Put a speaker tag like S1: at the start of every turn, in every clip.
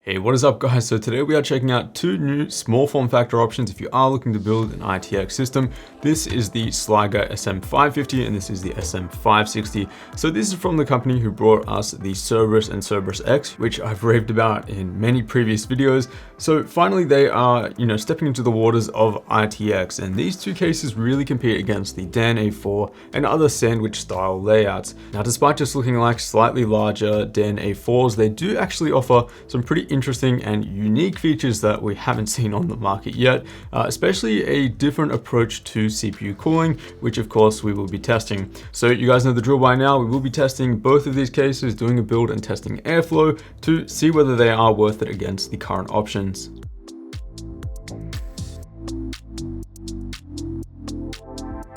S1: Hey, what is up guys? So today we are checking out two new small form factor options if you are looking to build an ITX system. This is the Sliger SM550 and this is the SM560. So this is from the company who brought us the Cerberus and Cerberus X, which I've raved about in many previous videos. So finally they are, stepping into the waters of ITX, and these two cases really compete against the Dan A4 and other sandwich style layouts. Now, despite just looking like slightly larger Dan A4s, they do actually offer some pretty interesting and unique features that we haven't seen on the market yet, especially a different approach to CPU cooling, which of course we will be testing. So you guys know the drill by now. We will be testing both of these cases, doing a build and testing airflow to see whether they are worth it against the current options.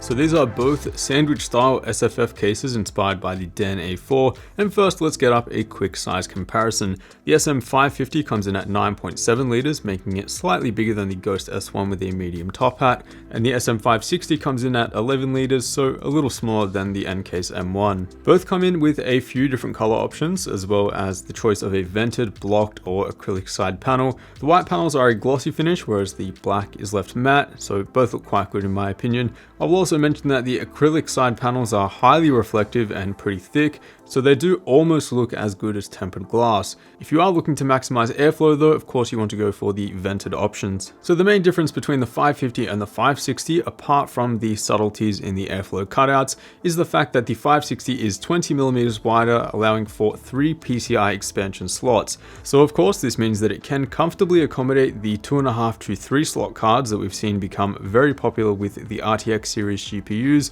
S1: So these are both sandwich style SFF cases inspired by the Dan A4, and first let's get up a quick size comparison. The SM550 comes in at 9.7 liters, making it slightly bigger than the Ghost S1 with a medium top hat, and the SM560 comes in at 11 liters, so a little smaller than the Ncase M1. Both come in with a few different color options, as well as the choice of a vented, blocked, or acrylic side panel. The white panels are a glossy finish, whereas the black is left matte, so both look quite good in my opinion. I will also mention that the acrylic side panels are highly reflective and pretty thick, so they do almost look as good as tempered glass. If you are looking to maximize airflow though, of course you want to go for the vented options. So the main difference between the 550 and the 560, apart from the subtleties in the airflow cutouts, is the fact that the 560 is 20 millimeters wider, allowing for 3 PCI expansion slots. So of course this means that it can comfortably accommodate the 2.5 to 3 slot cards that we've seen become very popular with the RTX series GPUs,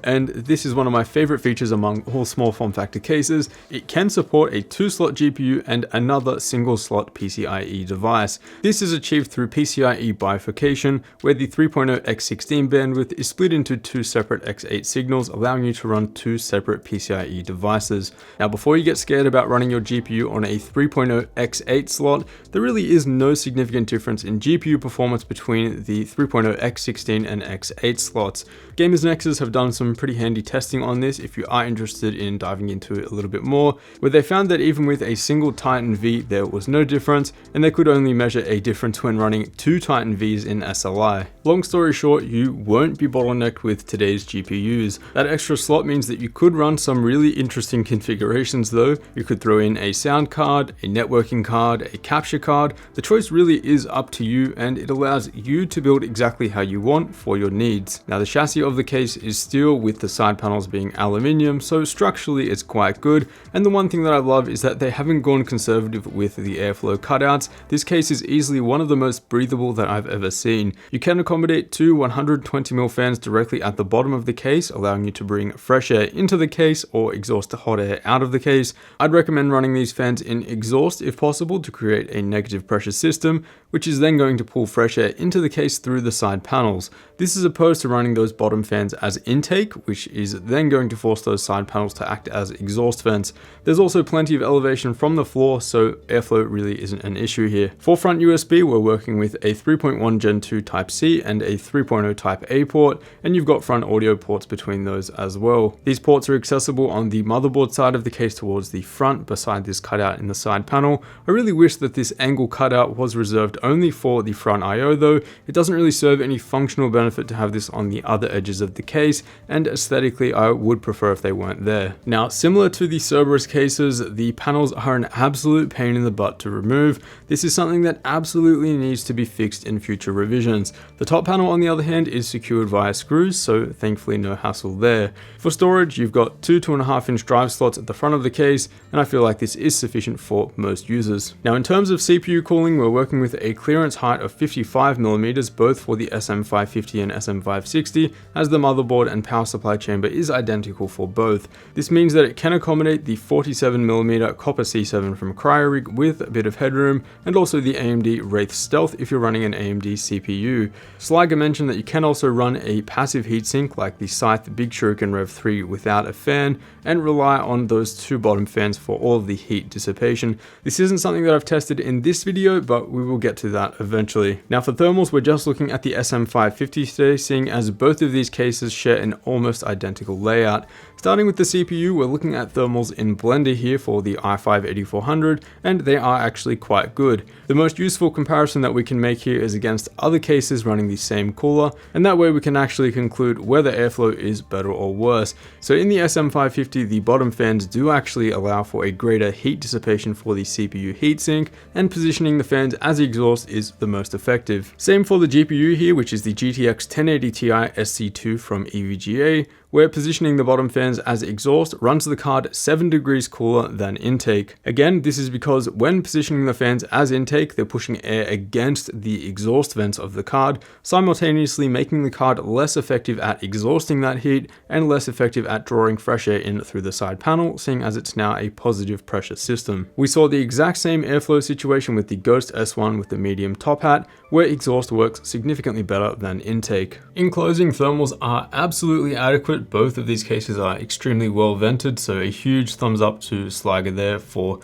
S1: and this is one of my favorite features among all small form factor cases, it can support a 2-slot GPU and another single slot PCIe device. This is achieved through PCIe bifurcation, where the 3.0 x16 bandwidth is split into 2 separate x8 signals, allowing you to run 2 separate PCIe devices. Now, before you get scared about running your GPU on a 3.0 x8 slot, there really is no significant difference in GPU performance between the 3.0 x16 and x8 slots. Gamers Nexus have done some pretty handy testing on this if you are interested in diving into it a little bit more, where they found that even with a single Titan V there was no difference, and they could only measure a difference when running 2 Titan Vs in SLI. Long story short, you won't be bottlenecked with today's GPUs. That extra slot means that you could run some really interesting configurations though. You could throw in a sound card, a networking card, a capture card. The choice really is up to you, and it allows you to build exactly how you want for your needs. Now, the chassis of the case is steel with the side panels being aluminium, so structurally it's quite good, and the one thing that I love is that they haven't gone conservative with the airflow cutouts. This case is easily one of the most breathable that I've ever seen. You can accommodate 2 120mm fans directly at the bottom of the case, allowing you to bring fresh air into the case or exhaust hot air out of the case. I'd recommend running these fans in exhaust if possible to create a negative pressure system, which is then going to pull fresh air into the case through the side panels. This is opposed to running those bottom fans as intake, which is then going to force those side panels to act as exhaust vents. There's also plenty of elevation from the floor, so airflow really isn't an issue here. For front USB, we're working with a 3.1 Gen 2 Type-C and a 3.0 Type-A port, and you've got front audio ports between those as well. These ports are accessible on the motherboard side of the case towards the front, beside this cutout in the side panel. I really wish that this angle cutout was reserved only for the front I/O though. It doesn't really serve any functional benefit to have this on the other edges of the case, and aesthetically I would prefer if they weren't there. Now, similar to the Cerberus cases, the panels are an absolute pain in the butt to remove. This is something that absolutely needs to be fixed in future revisions. The top panel on the other hand is secured via screws, so thankfully no hassle there. For storage, you've got 2 2.5-inch drive slots at the front of the case, and I feel like this is sufficient for most users. Now, in terms of CPU cooling, we're working with a clearance height of 55mm both for the SM550 and SM560, as the motherboard and power supply chamber is identical for both. This means that it can accommodate the 47mm copper C7 from CryoRig with a bit of headroom, and also the AMD Wraith Stealth if you're running an AMD CPU. Sliger mentioned that you can also run a passive heatsink like the Scythe Big Shuriken Rev 3 without a fan, and rely on those 2 bottom fans for all of the heat dissipation. This isn't something that I've tested in this video, but we will get to that eventually. Now, for thermals, we're just looking at the SM550 today, seeing as both of these cases share an almost identical layout. Starting with the CPU, we're looking at thermals in Blender here for the i5-8400, and they are actually quite good. The most useful comparison that we can make here is against other cases running the same cooler, and that way we can actually conclude whether airflow is better or worse. So in the SM550, the bottom fans do actually allow for a greater heat dissipation for the CPU heatsink, and positioning the fans as exhaust is the most effective. Same for the GPU here, which is the GTX 1080 Ti SC2 from EVGA, where positioning the bottom fans as exhaust runs the card 7 degrees cooler than intake. Again, this is because when positioning the fans as intake, they're pushing air against the exhaust vents of the card, simultaneously making the card less effective at exhausting that heat and less effective at drawing fresh air in through the side panel, seeing as it's now a positive pressure system. We saw the exact same airflow situation with the Ghost S1 with the medium top hat, where exhaust works significantly better than intake. In closing, thermals are absolutely adequate. Both of these cases are extremely well vented, so a huge thumbs up to Sliger there for,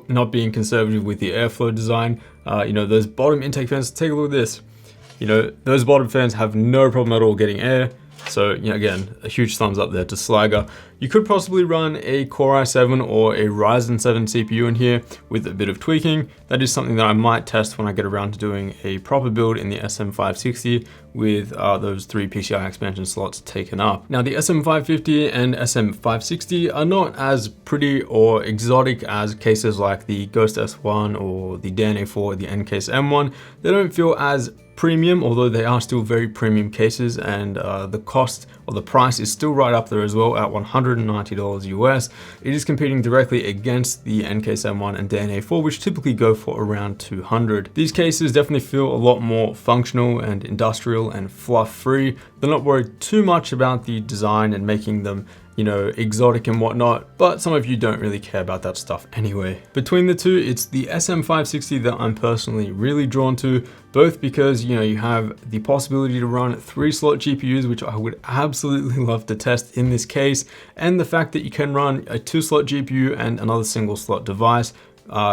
S1: not being conservative with the airflow design. Those bottom intake fans, take a look at this. Those bottom fans have no problem at all getting air. So again, a huge thumbs up there to Sliger. You could possibly run a Core i7 or a Ryzen 7 CPU in here with a bit of tweaking. That is something that I might test when I get around to doing a proper build in the SM560 with those 3 PCI expansion slots taken up. Now the SM550 and SM560 are not as pretty or exotic as cases like the Ghost S1 or the Dan A4 or the Ncase M1. They don't feel as premium, although they are still very premium cases, and the cost or the price is still right up there as well at $190 US. It is competing directly against the Ncase M1 and Dan A4, which typically go for around $200. These cases definitely feel a lot more functional and industrial and fluff free. They're not worried too much about the design and making them exotic and whatnot, but some of you don't really care about that stuff anyway. Between the two, it's the SM560 that I'm personally really drawn to, both because, you have the possibility to run 3-slot GPUs, which I would absolutely love to test in this case, and the fact that you can run a 2-slot GPU and another single-slot device,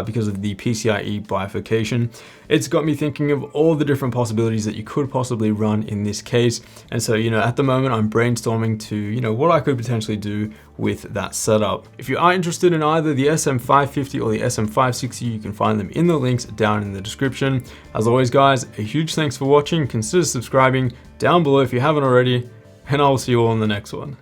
S1: because of the PCIe bifurcation. It's got me thinking of all the different possibilities that you could possibly run in this case. And so, at the moment I'm brainstorming to, what I could potentially do with that setup. If you are interested in either the SM550 or the SM560, you can find them in the links down in the description. As always, guys, a huge thanks for watching. Consider subscribing down below if you haven't already, and I will see you all in the next one.